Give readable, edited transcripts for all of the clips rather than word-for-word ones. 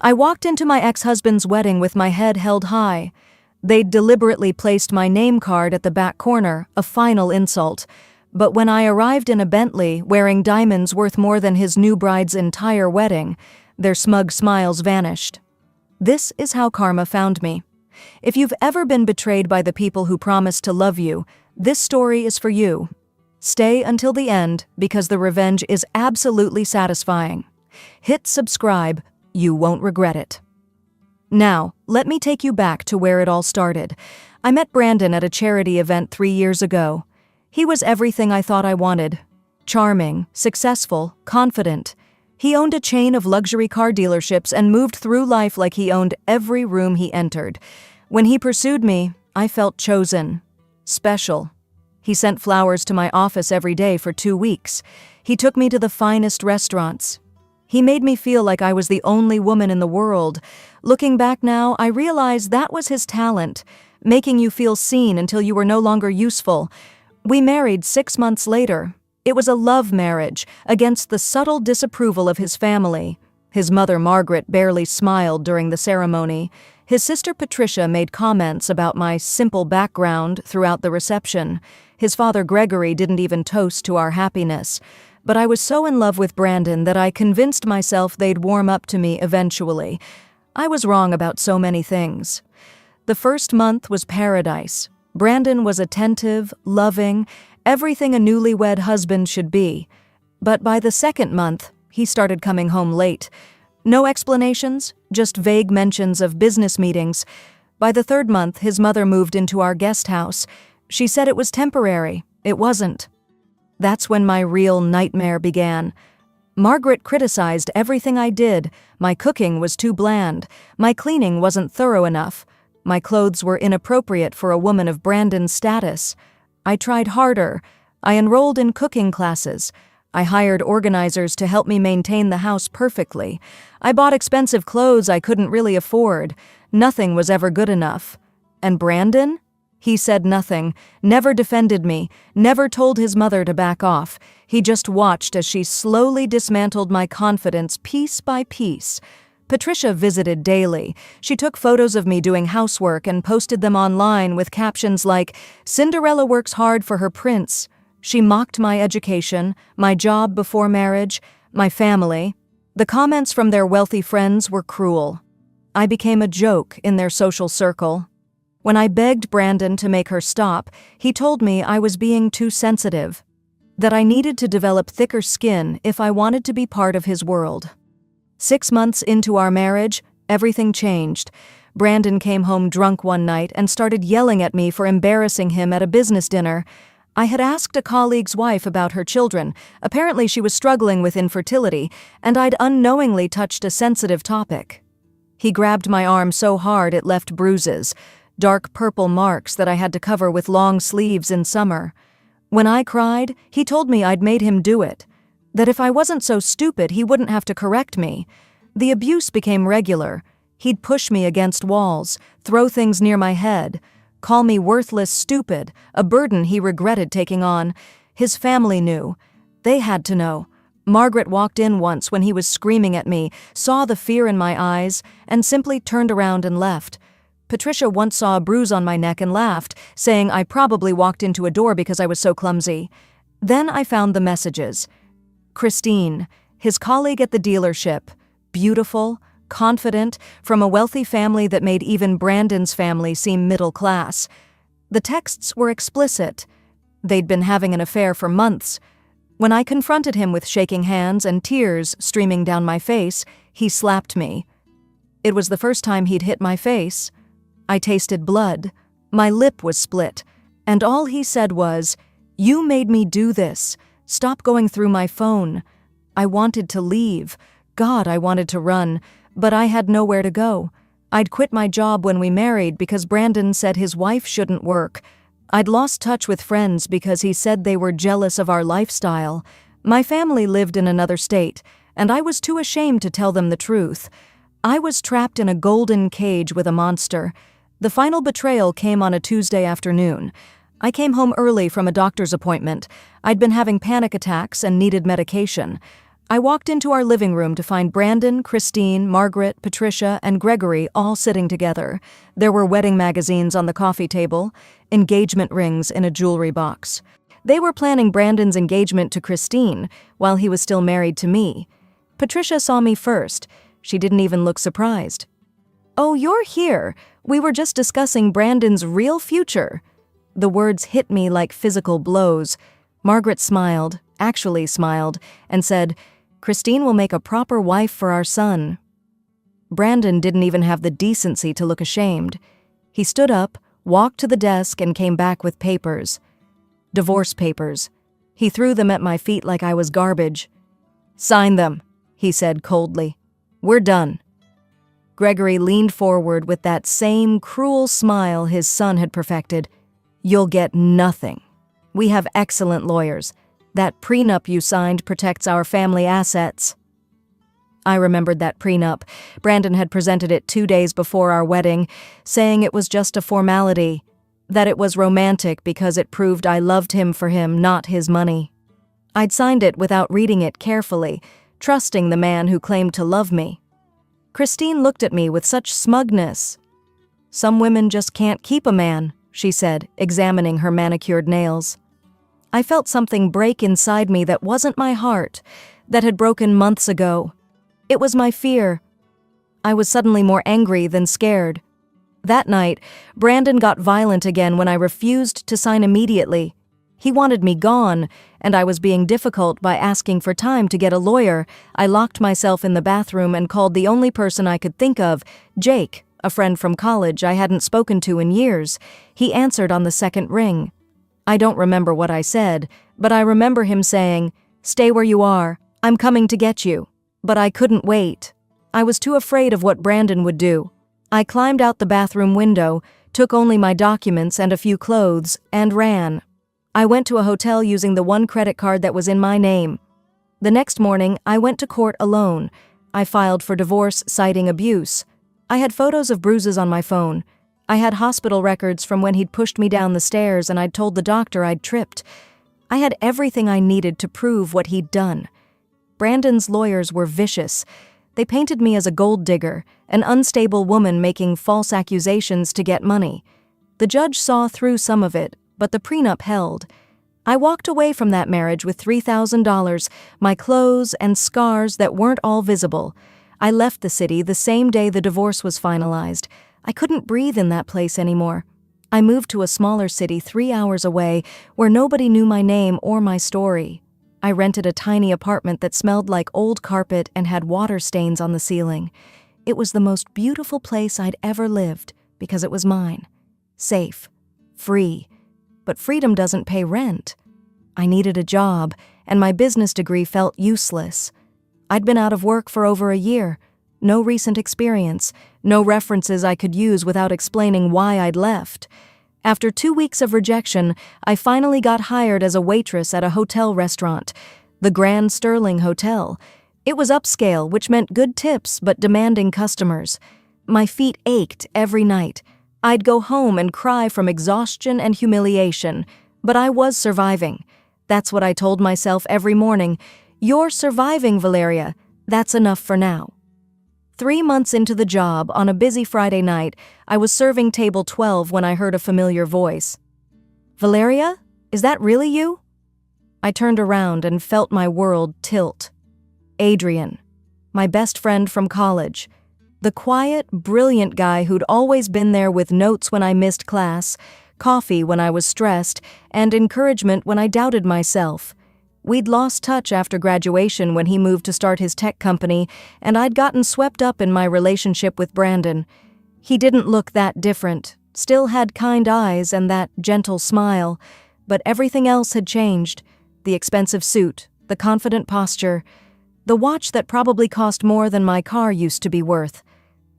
I walked into my ex-husband's wedding with my head held high. They'd deliberately placed my name card at the back corner, a final insult. But when I arrived in a Bentley, wearing diamonds worth more than his new bride's entire wedding, their smug smiles vanished. This is how karma found me. If you've ever been betrayed by the people who promised to love you, this story is for you. Stay until the end because the revenge is absolutely satisfying. Hit subscribe, you won't regret it. Now, let me take you back to where it all started. I met Brandon at a charity event 3 years ago. He was everything I thought I wanted. Charming, successful, confident. He owned a chain of luxury car dealerships and moved through life like he owned every room he entered. When he pursued me, I felt chosen. Special. He sent flowers to my office every day for 2 weeks. He took me to the finest restaurants. He made me feel like I was the only woman in the world. Looking back now, I realize that was his talent, making you feel seen until you were no longer useful. We married 6 months later. It was a love marriage, against the subtle disapproval of his family. His mother, Margaret, barely smiled during the ceremony. His sister, Patricia, made comments about my simple background throughout the reception. His father, Gregory, didn't even toast to our happiness. But I was so in love with Brandon that I convinced myself they'd warm up to me eventually. I was wrong about so many things. The first month was paradise. Brandon was attentive, loving, everything a newlywed husband should be. But by the second month, he started coming home late. No explanations, just vague mentions of business meetings. By the third month, his mother moved into our guest house. She said it was temporary. It wasn't. That's when my real nightmare began. Margaret criticized everything I did. My cooking was too bland. My cleaning wasn't thorough enough. My clothes were inappropriate for a woman of Brandon's status. I tried harder. I enrolled in cooking classes. I hired organizers to help me maintain the house perfectly. I bought expensive clothes I couldn't really afford. Nothing was ever good enough. And Brandon? He said nothing, never defended me, never told his mother to back off. He just watched as she slowly dismantled my confidence piece by piece. Patricia visited daily. She took photos of me doing housework and posted them online with captions like, "Cinderella works hard for her prince." She mocked my education, my job before marriage, my family. The comments from their wealthy friends were cruel. I became a joke in their social circle. When I begged Brandon to make her stop, he told me I was being too sensitive, that I needed to develop thicker skin if I wanted to be part of his world. 6 months into our marriage, everything changed. Brandon came home drunk one night and started yelling at me for embarrassing him at a business dinner. I had asked a colleague's wife about her children. Apparently she was struggling with infertility, and I'd unknowingly touched a sensitive topic. He grabbed my arm so hard it left bruises, dark purple marks that I had to cover with long sleeves in summer. When I cried, he told me I'd made him do it, that if I wasn't so stupid, he wouldn't have to correct me. The abuse became regular. He'd push me against walls, throw things near my head, call me worthless, stupid, a burden he regretted taking on. His family knew. They had to know. Margaret walked in once when he was screaming at me, saw the fear in my eyes, and simply turned around and left. Patricia once saw a bruise on my neck and laughed, saying I probably walked into a door because I was so clumsy. Then I found the messages. Christine, his colleague at the dealership, beautiful, confident, from a wealthy family that made even Brandon's family seem middle class. The texts were explicit. They'd been having an affair for months. When I confronted him with shaking hands and tears streaming down my face, he slapped me. It was the first time he'd hit my face. I tasted blood. My lip was split. And all he said was, "You made me do this. Stop going through my phone." I wanted to leave. God, I wanted to run. But I had nowhere to go. I'd quit my job when we married because Brandon said his wife shouldn't work. I'd lost touch with friends because he said they were jealous of our lifestyle. My family lived in another state, and I was too ashamed to tell them the truth. I was trapped in a golden cage with a monster. The final betrayal came on a Tuesday afternoon. I came home early from a doctor's appointment. I'd been having panic attacks and needed medication. I walked into our living room to find Brandon, Christine, Margaret, Patricia, and Gregory all sitting together. There were wedding magazines on the coffee table, engagement rings in a jewelry box. They were planning Brandon's engagement to Christine while he was still married to me. Patricia saw me first. She didn't even look surprised. "Oh, you're here. We were just discussing Brandon's real future." The words hit me like physical blows. Margaret smiled, actually smiled, and said, "Christine will make a proper wife for our son." Brandon didn't even have the decency to look ashamed. He stood up, walked to the desk, and came back with papers. Divorce papers. He threw them at my feet like I was garbage. "Sign them," he said coldly. "We're done." Gregory leaned forward with that same cruel smile his son had perfected. "You'll get nothing. We have excellent lawyers. That prenup you signed protects our family assets." I remembered that prenup. Brandon had presented it 2 days before our wedding, saying it was just a formality, that it was romantic because it proved I loved him for him, not his money. I'd signed it without reading it carefully, trusting the man who claimed to love me. Christine looked at me with such smugness. "Some women just can't keep a man," she said, examining her manicured nails. I felt something break inside me that wasn't my heart, that had broken months ago. It was my fear. I was suddenly more angry than scared. That night, Brandon got violent again when I refused to sign immediately. He wanted me gone, and I was being difficult by asking for time to get a lawyer. I locked myself in the bathroom and called the only person I could think of, Jake, a friend from college I hadn't spoken to in years. He answered on the second ring. I don't remember what I said, but I remember him saying, "Stay where you are. I'm coming to get you." But I couldn't wait. I was too afraid of what Brandon would do. I climbed out the bathroom window, took only my documents and a few clothes, and ran. I went to a hotel using the one credit card that was in my name. The next morning, I went to court alone. I filed for divorce citing abuse. I had photos of bruises on my phone. I had hospital records from when he'd pushed me down the stairs and I'd told the doctor I'd tripped. I had everything I needed to prove what he'd done. Brandon's lawyers were vicious. They painted me as a gold digger, an unstable woman making false accusations to get money. The judge saw through some of it, but the prenup held. I walked away from that marriage with $3,000, my clothes and scars that weren't all visible. I left the city the same day the divorce was finalized. I couldn't breathe in that place anymore. I moved to a smaller city 3 hours away where nobody knew my name or my story. I rented a tiny apartment that smelled like old carpet and had water stains on the ceiling. It was the most beautiful place I'd ever lived because it was mine. Safe. Free. But freedom doesn't pay rent. I needed a job, and my business degree felt useless. I'd been out of work for over a year. No recent experience, no references I could use without explaining why I'd left. After 2 weeks of rejection, I finally got hired as a waitress at a hotel restaurant, the Grand Sterling Hotel. It was upscale, which meant good tips but demanding customers. My feet ached every night. I'd go home and cry from exhaustion and humiliation, but I was surviving. That's what I told myself every morning. "You're surviving, Valeria. That's enough for now." 3 months into the job, on a busy Friday night, I was serving table 12 when I heard a familiar voice. "Valeria? Is that really you?" I turned around and felt my world tilt. Adrian, my best friend from college. The quiet, brilliant guy who'd always been there with notes when I missed class, coffee when I was stressed, and encouragement when I doubted myself. We'd lost touch after graduation when he moved to start his tech company, and I'd gotten swept up in my relationship with Brandon. He didn't look that different, still had kind eyes and that gentle smile, but everything else had changed. The expensive suit, the confident posture, the watch that probably cost more than my car used to be worth.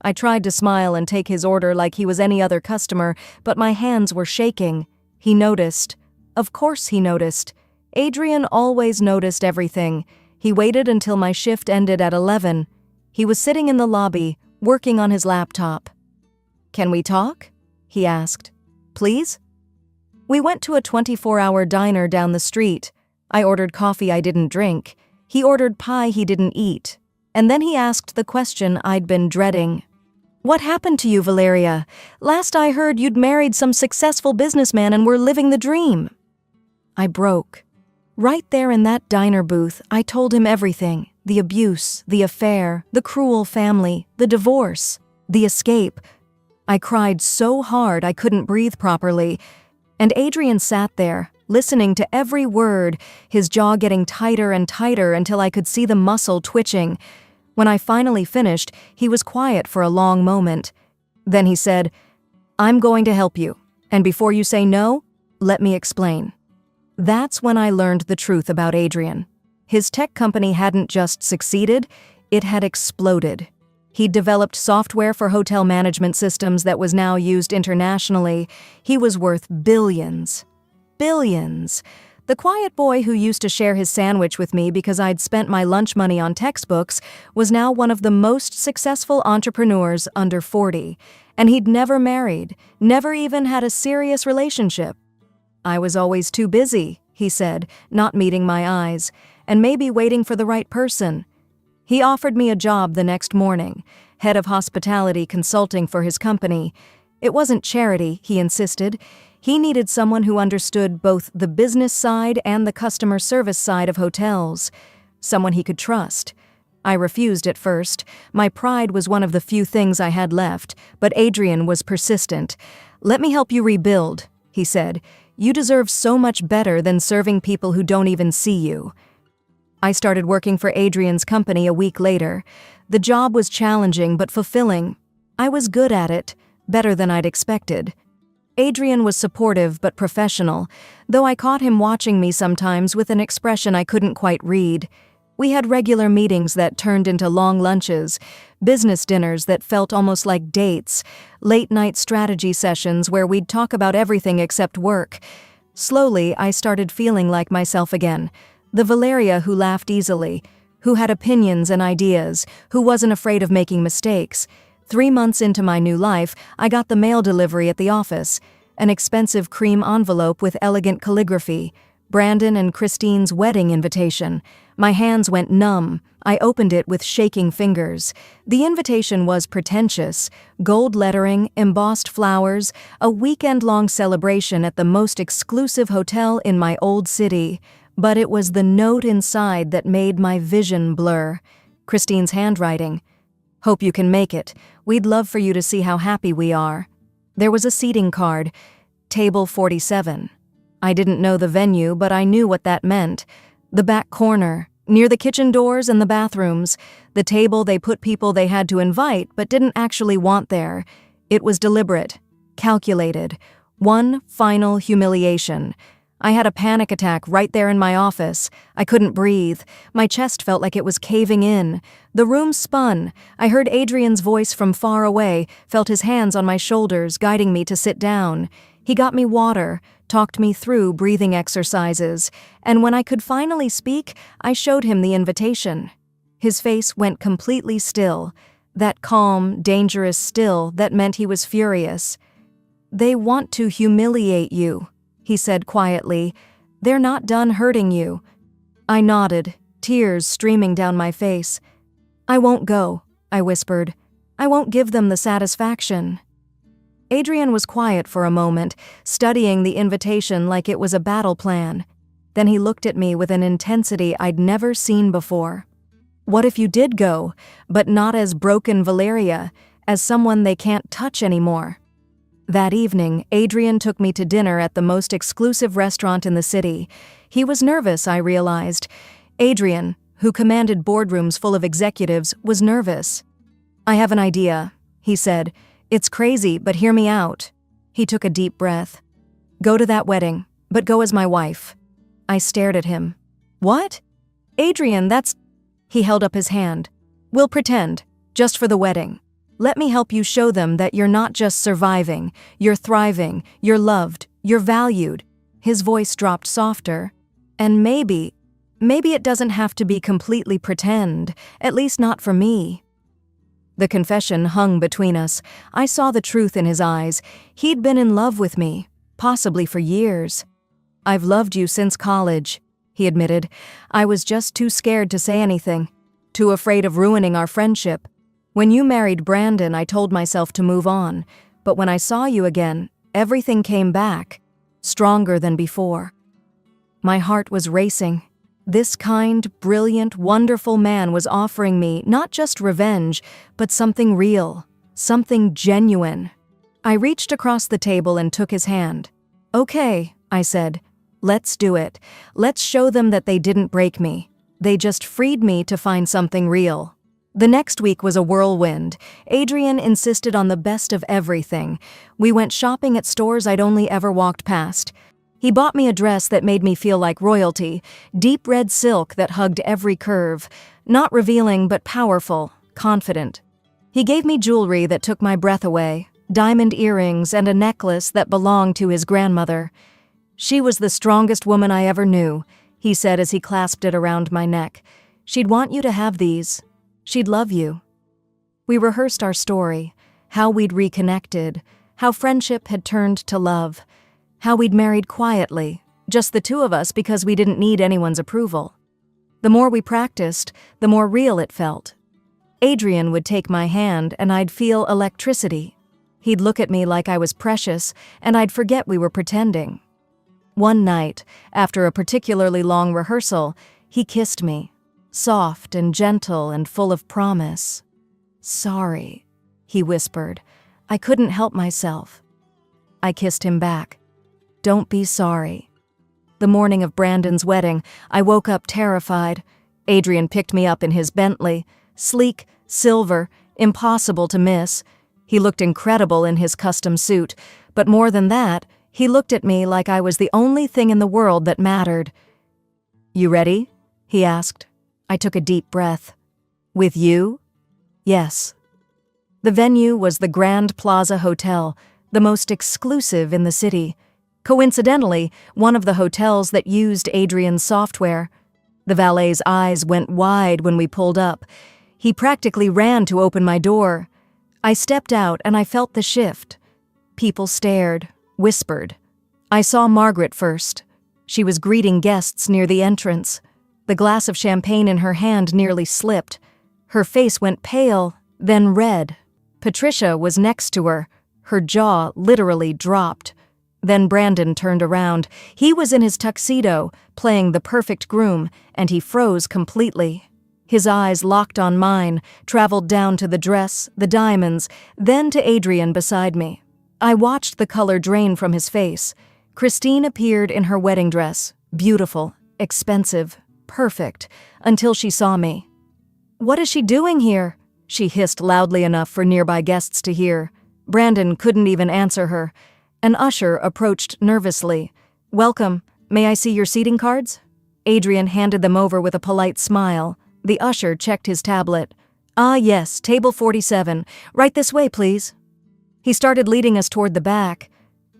I tried to smile and take his order like he was any other customer, but my hands were shaking. He noticed. Of course he noticed. Adrian always noticed everything. He waited until my shift ended at 11. He was sitting in the lobby, working on his laptop. "Can we talk?" he asked. "Please?" We went to a 24-hour diner down the street. I ordered coffee I didn't drink. He ordered pie he didn't eat. And then he asked the question I'd been dreading. "What happened to you, Valeria? Last I heard you'd married some successful businessman and were living the dream." I broke. Right there in that diner booth, I told him everything. The abuse, the affair, the cruel family, the divorce, the escape. I cried so hard I couldn't breathe properly. And Adrian sat there, listening to every word, his jaw getting tighter and tighter until I could see the muscle twitching. When I finally finished, he was quiet for a long moment. Then he said, "I'm going to help you. And before you say no, let me explain." That's when I learned the truth about Adrian. His tech company hadn't just succeeded, it had exploded. He'd developed software for hotel management systems that was now used internationally. He was worth billions. Billions. The quiet boy who used to share his sandwich with me because I'd spent my lunch money on textbooks was now one of the most successful entrepreneurs under 40, and he'd never married, never even had a serious relationship. "I was always too busy," he said, not meeting my eyes, "and maybe waiting for the right person." He offered me a job the next morning, head of hospitality consulting for his company. It wasn't charity, he insisted. He needed someone who understood both the business side and the customer service side of hotels, someone he could trust. I refused at first. My pride was one of the few things I had left, but Adrian was persistent. "Let me help you rebuild," he said. "You deserve so much better than serving people who don't even see you." I started working for Adrian's company a week later. The job was challenging but fulfilling. I was good at it, better than I'd expected. Adrian was supportive but professional, though I caught him watching me sometimes with an expression I couldn't quite read. We had regular meetings that turned into long lunches, business dinners that felt almost like dates, late-night strategy sessions where we'd talk about everything except work. Slowly, I started feeling like myself again, the Valeria who laughed easily, who had opinions and ideas, who wasn't afraid of making mistakes. 3 months into my new life, I got the mail delivery at the office, an expensive cream envelope with elegant calligraphy, Brandon and Christine's wedding invitation. My hands went numb. I opened it with shaking fingers. The invitation was pretentious, gold lettering, embossed flowers, a weekend-long celebration at the most exclusive hotel in my old city. But it was the note inside that made my vision blur. Christine's handwriting. "Hope you can make it. We'd love for you to see how happy we are." There was a seating card, table 47. I didn't know the venue, but I knew what that meant. The back corner, near the kitchen doors and the bathrooms, the table they put people they had to invite but didn't actually want there. It was deliberate, calculated, one final humiliation. I had a panic attack right there in my office. I couldn't breathe. My chest felt like it was caving in. The room spun. I heard Adrian's voice from far away, felt his hands on my shoulders, guiding me to sit down. He got me water, talked me through breathing exercises, and when I could finally speak, I showed him the invitation. His face went completely still, that calm, dangerous still that meant he was furious. "They want to humiliate you," he said quietly. "They're not done hurting you." I nodded, tears streaming down my face. "I won't go," I whispered. "I won't give them the satisfaction." Adrian was quiet for a moment, studying the invitation like it was a battle plan. Then he looked at me with an intensity I'd never seen before. "What if you did go, but not as broken Valeria, as someone they can't touch anymore?" That evening, Adrian took me to dinner at the most exclusive restaurant in the city. He was nervous, I realized. Adrian, who commanded boardrooms full of executives, was nervous. "I have an idea," he said. "It's crazy, but hear me out." He took a deep breath. "Go to that wedding, but go as my wife." I stared at him. "What?" "Adrian, that's—" He held up his hand. "We'll pretend, just for the wedding. Let me help you show them that you're not just surviving, you're thriving, you're loved, you're valued." His voice dropped softer. "And maybe it doesn't have to be completely pretend, at least not for me." The confession hung between us. I saw the truth in his eyes. He'd been in love with me, possibly for years. "I've loved you since college," he admitted. "I was just too scared to say anything. Too afraid of ruining our friendship. When you married Brandon, I told myself to move on. But when I saw you again, everything came back, stronger than before." My heart was racing. This kind, brilliant, wonderful man was offering me not just revenge, but something real, something genuine. I reached across the table and took his hand. "Okay," I said. "Let's do it. Let's show them that they didn't break me. They just freed me to find something real." The next week was a whirlwind. Adrian insisted on the best of everything. We went shopping at stores I'd only ever walked past. He bought me a dress that made me feel like royalty, deep red silk that hugged every curve, not revealing but powerful, confident. He gave me jewelry that took my breath away, diamond earrings and a necklace that belonged to his grandmother. "She was the strongest woman I ever knew," he said as he clasped it around my neck. "She'd want you to have these. She'd love you." We rehearsed our story, how we'd reconnected, how friendship had turned to love, how we'd married quietly, just the two of us because we didn't need anyone's approval. The more we practiced, the more real it felt. Adrian would take my hand and I'd feel electricity. He'd look at me like I was precious, and I'd forget we were pretending. One night, after a particularly long rehearsal, he kissed me, soft and gentle and full of promise. "Sorry," he whispered. "I couldn't help myself." I kissed him back. "Don't be sorry." The morning of Brandon's wedding, I woke up terrified. Adrian picked me up in his Bentley, sleek, silver, impossible to miss. He looked incredible in his custom suit, but more than that, he looked at me like I was the only thing in the world that mattered. "You ready?" he asked. I took a deep breath. "With you?" "Yes." The venue was the Grand Plaza Hotel, the most exclusive in the city. Coincidentally, one of the hotels that used Adrian's software. The valet's eyes went wide when we pulled up. He practically ran to open my door. I stepped out and I felt the shift. People stared, whispered. I saw Margaret first. She was greeting guests near the entrance. The glass of champagne in her hand nearly slipped. Her face went pale, then red. Patricia was next to her. Her jaw literally dropped. Then Brandon turned around. He was in his tuxedo, playing the perfect groom, and he froze completely. His eyes locked on mine, traveled down to the dress, the diamonds, then to Adrian beside me. I watched the color drain from his face. Christine appeared in her wedding dress, beautiful, expensive, perfect, until she saw me. "What is she doing here?" she hissed loudly enough for nearby guests to hear. Brandon couldn't even answer her. An usher approached nervously. "Welcome. May I see your seating cards?" Adrian handed them over with a polite smile. The usher checked his tablet. "Ah, yes, table 47. Right this way, please." He started leading us toward the back.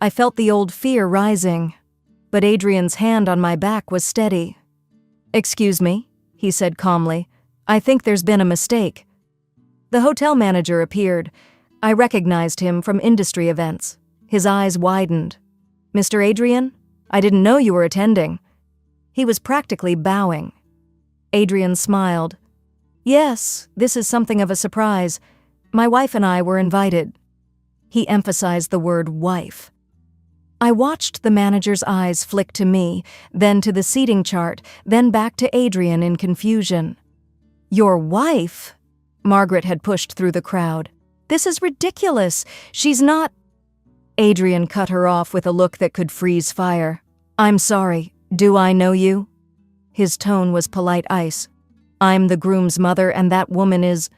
I felt the old fear rising, but Adrian's hand on my back was steady. "Excuse me," he said calmly. "I think there's been a mistake." The hotel manager appeared. I recognized him from industry events. His eyes widened. "Mr. Adrian? I didn't know you were attending." He was practically bowing. Adrian smiled. "Yes, this is something of a surprise. My wife and I were invited." He emphasized the word wife. I watched the manager's eyes flick to me, then to the seating chart, then back to Adrian in confusion. "Your wife?" Margaret had pushed through the crowd. "This is ridiculous. She's not—" Adrian cut her off with a look that could freeze fire. "I'm sorry. Do I know you?" His tone was polite ice. "I'm the groom's mother and that woman is—"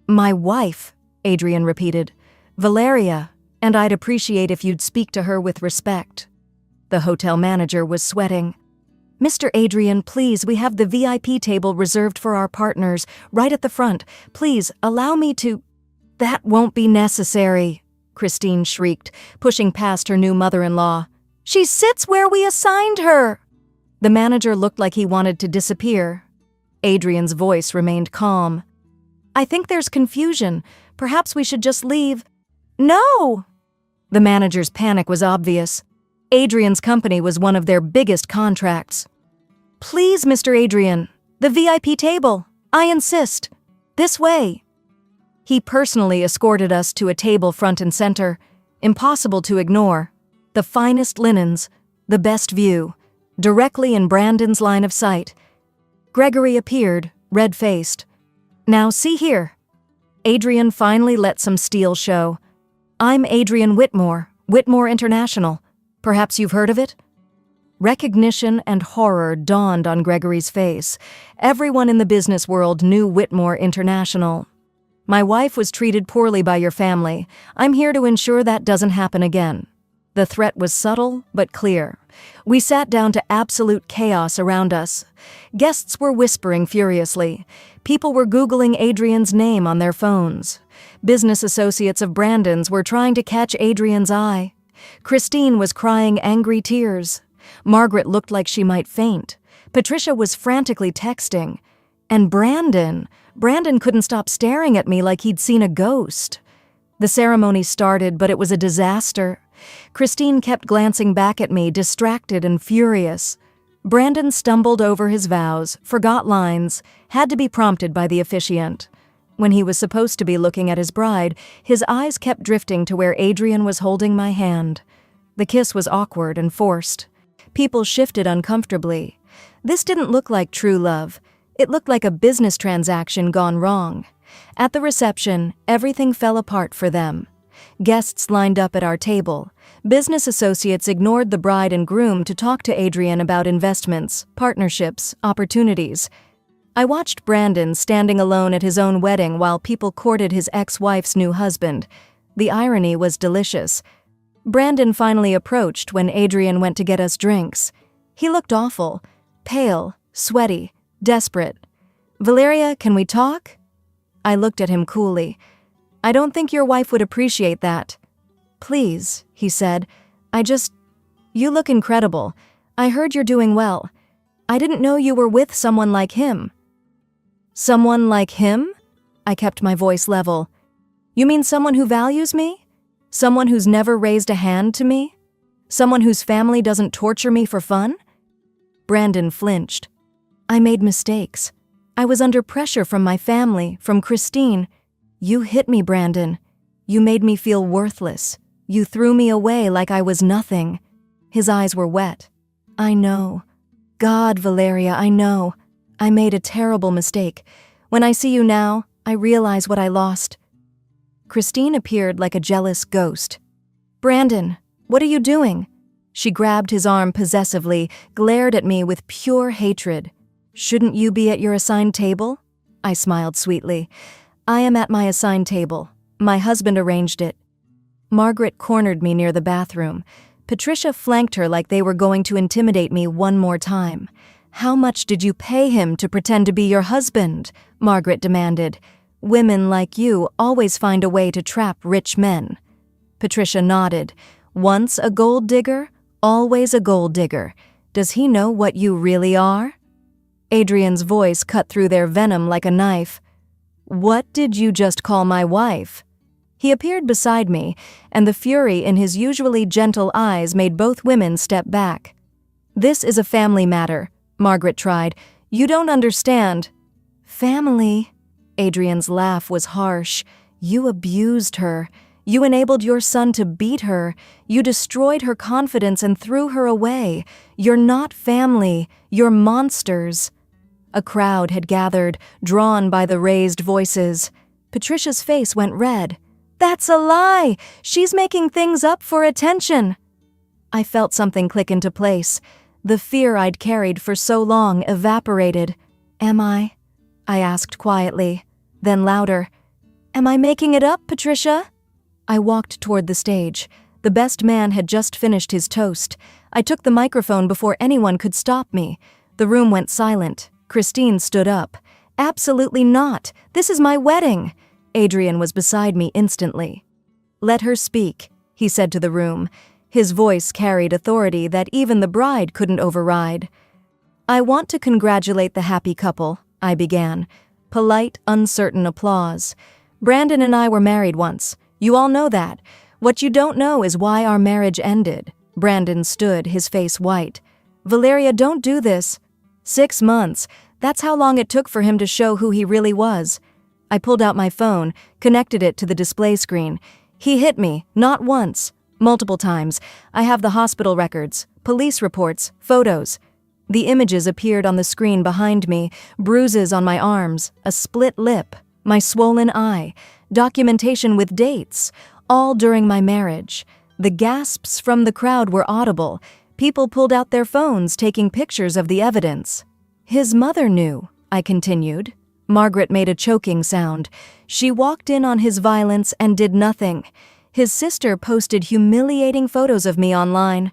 "My wife," Adrian repeated. "Valeria, and I'd appreciate if you'd speak to her with respect." The hotel manager was sweating. "Mr. Adrian, please, we have the VIP table reserved for our partners, right at the front. Please, allow me to—" "That won't be necessary," Christine shrieked, pushing past her new mother-in-law. "She sits where we assigned her!" The manager looked like he wanted to disappear. Adrian's voice remained calm. "I think there's confusion. Perhaps we should just leave." "No!" The manager's panic was obvious. Adrian's company was one of their biggest contracts. Please, Mr. Adrian. The VIP table. I insist. This way. He personally escorted us to a table front and center. Impossible to ignore. The finest linens. The best view. Directly in Brandon's line of sight. Gregory appeared, red-faced. Now see here. Adrian finally let some steel show. I'm Adrian Whitmore, Whitmore International. Perhaps you've heard of it? Recognition and horror dawned on Gregory's face. Everyone in the business world knew Whitmore International. My wife was treated poorly by your family. I'm here to ensure that doesn't happen again. The threat was subtle but clear. We sat down to absolute chaos around us. Guests were whispering furiously. People were Googling Adrian's name on their phones. Business associates of Brandon's were trying to catch Adrian's eye. Christine was crying angry tears. Margaret looked like she might faint. Patricia was frantically texting. And Brandon couldn't stop staring at me like he'd seen a ghost. The ceremony started, but it was a disaster. Christine kept glancing back at me, distracted and furious. Brandon stumbled over his vows, forgot lines, had to be prompted by the officiant. When he was supposed to be looking at his bride, his eyes kept drifting to where Adrian was holding my hand. The kiss was awkward and forced. People shifted uncomfortably. This didn't look like true love. It looked like a business transaction gone wrong. At the reception, everything fell apart for them. Guests lined up at our table. Business associates ignored the bride and groom to talk to Adrian about investments, partnerships, opportunities. I watched Brandon standing alone at his own wedding while people courted his ex-wife's new husband. The irony was delicious. Brandon finally approached when Adrian went to get us drinks. He looked awful, pale, sweaty, desperate. "Valeria, can we talk?" I looked at him coolly. "I don't think your wife would appreciate that." "Please," he said. You look incredible. I heard you're doing well. I didn't know you were with someone like him." "Someone like him?" I kept my voice level. "You mean someone who values me? Someone who's never raised a hand to me? Someone whose family doesn't torture me for fun?" Brandon flinched. "I made mistakes. I was under pressure from my family, from Christine. You hit me, Brandon. You made me feel worthless. You threw me away like I was nothing." His eyes were wet. "I know. God, Valeria, I know. I made a terrible mistake. When I see you now, I realize what I lost." Christine appeared like a jealous ghost. "Brandon, what are you doing?" She grabbed his arm possessively, glared at me with pure hatred. "Shouldn't you be at your assigned table?" I smiled sweetly. "I am at my assigned table. My husband arranged it." Margaret cornered me near the bathroom. Patricia flanked her like they were going to intimidate me one more time. "How much did you pay him to pretend to be your husband?" Margaret demanded. "Women like you always find a way to trap rich men." Patricia nodded. "Once a gold digger, always a gold digger. Does he know what you really are?" Adrian's voice cut through their venom like a knife. "What did you just call my wife?" He appeared beside me, and the fury in his usually gentle eyes made both women step back. "This is a family matter," Margaret tried. "You don't understand." "Family?" Adrian's laugh was harsh. "You abused her. You enabled your son to beat her. You destroyed her confidence and threw her away. You're not family. You're monsters." A crowd had gathered, drawn by the raised voices. Patricia's face went red. "That's a lie! She's making things up for attention!" I felt something click into place. The fear I'd carried for so long evaporated. "Am I?" I asked quietly, then louder. "Am I making it up, Patricia?" I walked toward the stage. The best man had just finished his toast. I took the microphone before anyone could stop me. The room went silent. Christine stood up. "Absolutely not! This is my wedding!" Adrian was beside me instantly. "Let her speak," he said to the room. His voice carried authority that even the bride couldn't override. "I want to congratulate the happy couple," I began. Polite, uncertain applause. "Brandon and I were married once. You all know that. What you don't know is why our marriage ended." Brandon stood, his face white. "Valeria, don't do this." 6 months. That's how long it took for him to show who he really was. I pulled out my phone, connected it to the display screen. He hit me, not once, multiple times. I have the hospital records, police reports, photos. The images appeared on the screen behind me, bruises on my arms, a split lip, my swollen eye, documentation with dates, all during my marriage. The gasps from the crowd were audible. People pulled out their phones, taking pictures of the evidence. His mother knew, I continued. Margaret made a choking sound. She walked in on his violence and did nothing. His sister posted humiliating photos of me online.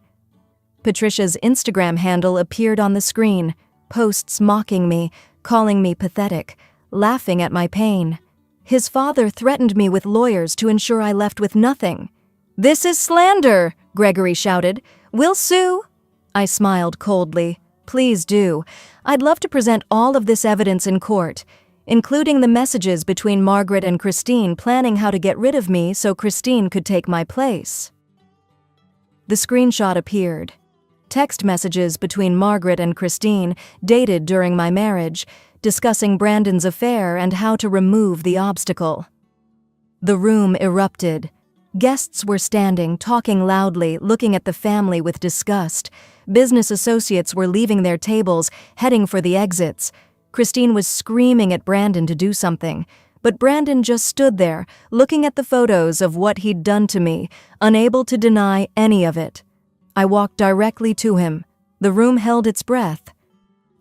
Patricia's Instagram handle appeared on the screen, posts mocking me, calling me pathetic, laughing at my pain. His father threatened me with lawyers to ensure I left with nothing. "This is slander," Gregory shouted. "We'll sue." I smiled coldly. "Please do. I'd love to present all of this evidence in court, including the messages between Margaret and Christine planning how to get rid of me so Christine could take my place." The screenshot appeared. Text messages between Margaret and Christine, dated during my marriage, discussing Brandon's affair and how to remove the obstacle. The room erupted. Guests were standing, talking loudly, looking at the family with disgust. Business associates were leaving their tables, heading for the exits. Christine was screaming at Brandon to do something, but Brandon just stood there, looking at the photos of what he'd done to me, unable to deny any of it. I walked directly to him. The room held its breath.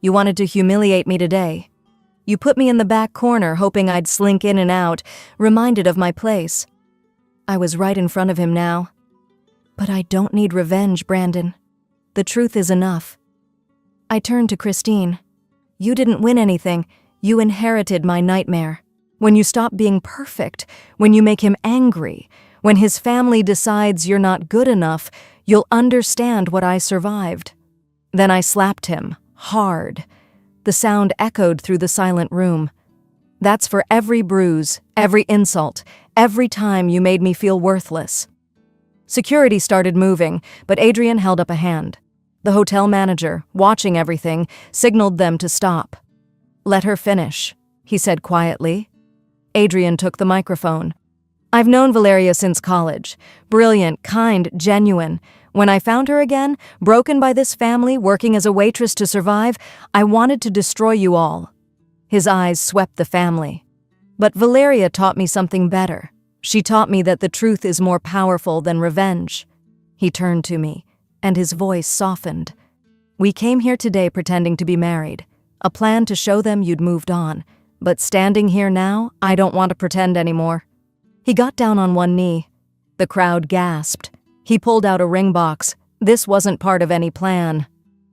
"You wanted to humiliate me today. You put me in the back corner, hoping I'd slink in and out, reminded of my place." I was right in front of him now. "But I don't need revenge, Brandon. The truth is enough." I turned to Christine. "You didn't win anything. You inherited my nightmare. When you stop being perfect, when you make him angry, when his family decides you're not good enough, you'll understand what I survived." Then I slapped him, hard. The sound echoed through the silent room. "That's for every bruise, every insult, every time you made me feel worthless." Security started moving, but Adrian held up a hand. The hotel manager, watching everything, signaled them to stop. "Let her finish," he said quietly. Adrian took the microphone. "I've known Valeria since college. Brilliant, kind, genuine. When I found her again, broken by this family, working as a waitress to survive, I wanted to destroy you all." His eyes swept the family. "But Valeria taught me something better. She taught me that the truth is more powerful than revenge." He turned to me, and his voice softened. "We came here today pretending to be married, a plan to show them you'd moved on. But standing here now, I don't want to pretend anymore." He got down on one knee. The crowd gasped. He pulled out a ring box. This wasn't part of any plan.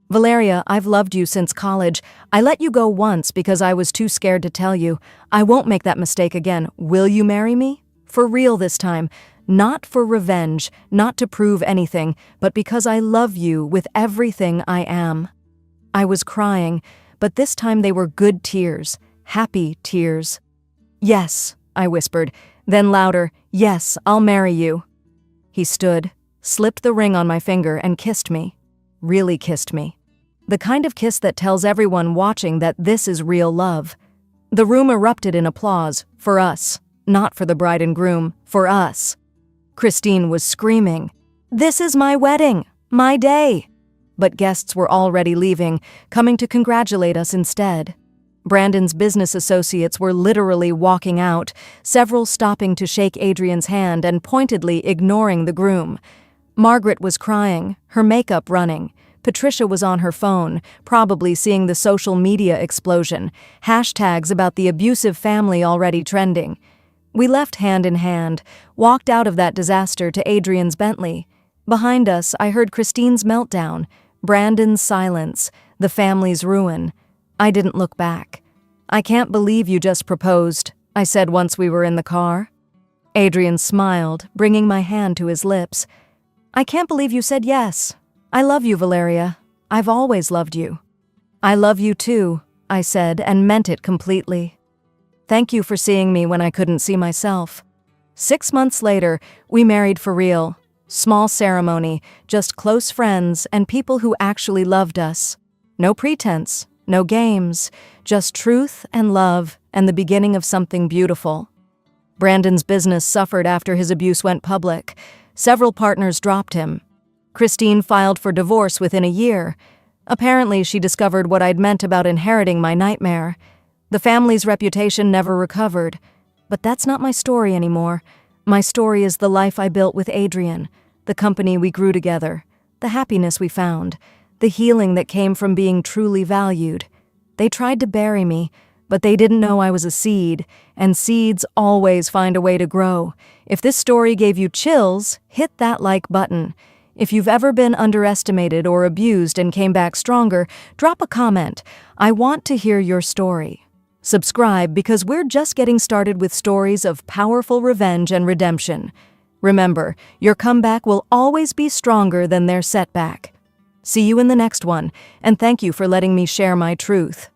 "Valeria, I've loved you since college. I let you go once because I was too scared to tell you. I won't make that mistake again. Will you marry me? For real this time. Not for revenge, not to prove anything, but because I love you with everything I am." I was crying, but this time they were good tears, happy tears. "Yes," I whispered, then louder, "Yes, I'll marry you." He stood, slipped the ring on my finger, and kissed me. Really kissed me. The kind of kiss that tells everyone watching that this is real love. The room erupted in applause, for us. Not for the bride and groom, for us. Christine was screaming, "This is my wedding, my day." But guests were already leaving, coming to congratulate us instead. Brandon's business associates were literally walking out, several stopping to shake Adrian's hand and pointedly ignoring the groom. Margaret was crying, her makeup running. Patricia was on her phone, probably seeing the social media explosion, hashtags about the abusive family already trending. We left hand in hand, walked out of that disaster to Adrian's Bentley. Behind us, I heard Christine's meltdown, Brandon's silence, the family's ruin. I didn't look back. "I can't believe you just proposed," I said once we were in the car. Adrian smiled, bringing my hand to his lips. "I can't believe you said yes. I love you, Valeria. I've always loved you." "I love you too," I said, and meant it completely. "Thank you for seeing me when I couldn't see myself." 6 months later, we married for real. Small ceremony, just close friends and people who actually loved us. No pretense, No games, just truth and love and the beginning of something beautiful. Brandon's business suffered after his abuse went public. Several partners dropped him. Christine filed for divorce within a year. Apparently, she discovered what I'd meant about inheriting my nightmare. The family's reputation never recovered. But that's not my story anymore. My story is the life I built with Adrian, the company we grew together, the happiness we found, the healing that came from being truly valued. They tried to bury me, but they didn't know I was a seed, and seeds always find a way to grow. If this story gave you chills, hit that like button. If you've ever been underestimated or abused and came back stronger, drop a comment. I want to hear your story. Subscribe because we're just getting started with stories of powerful revenge and redemption. Remember, your comeback will always be stronger than their setback. See you in the next one, and thank you for letting me share my truth.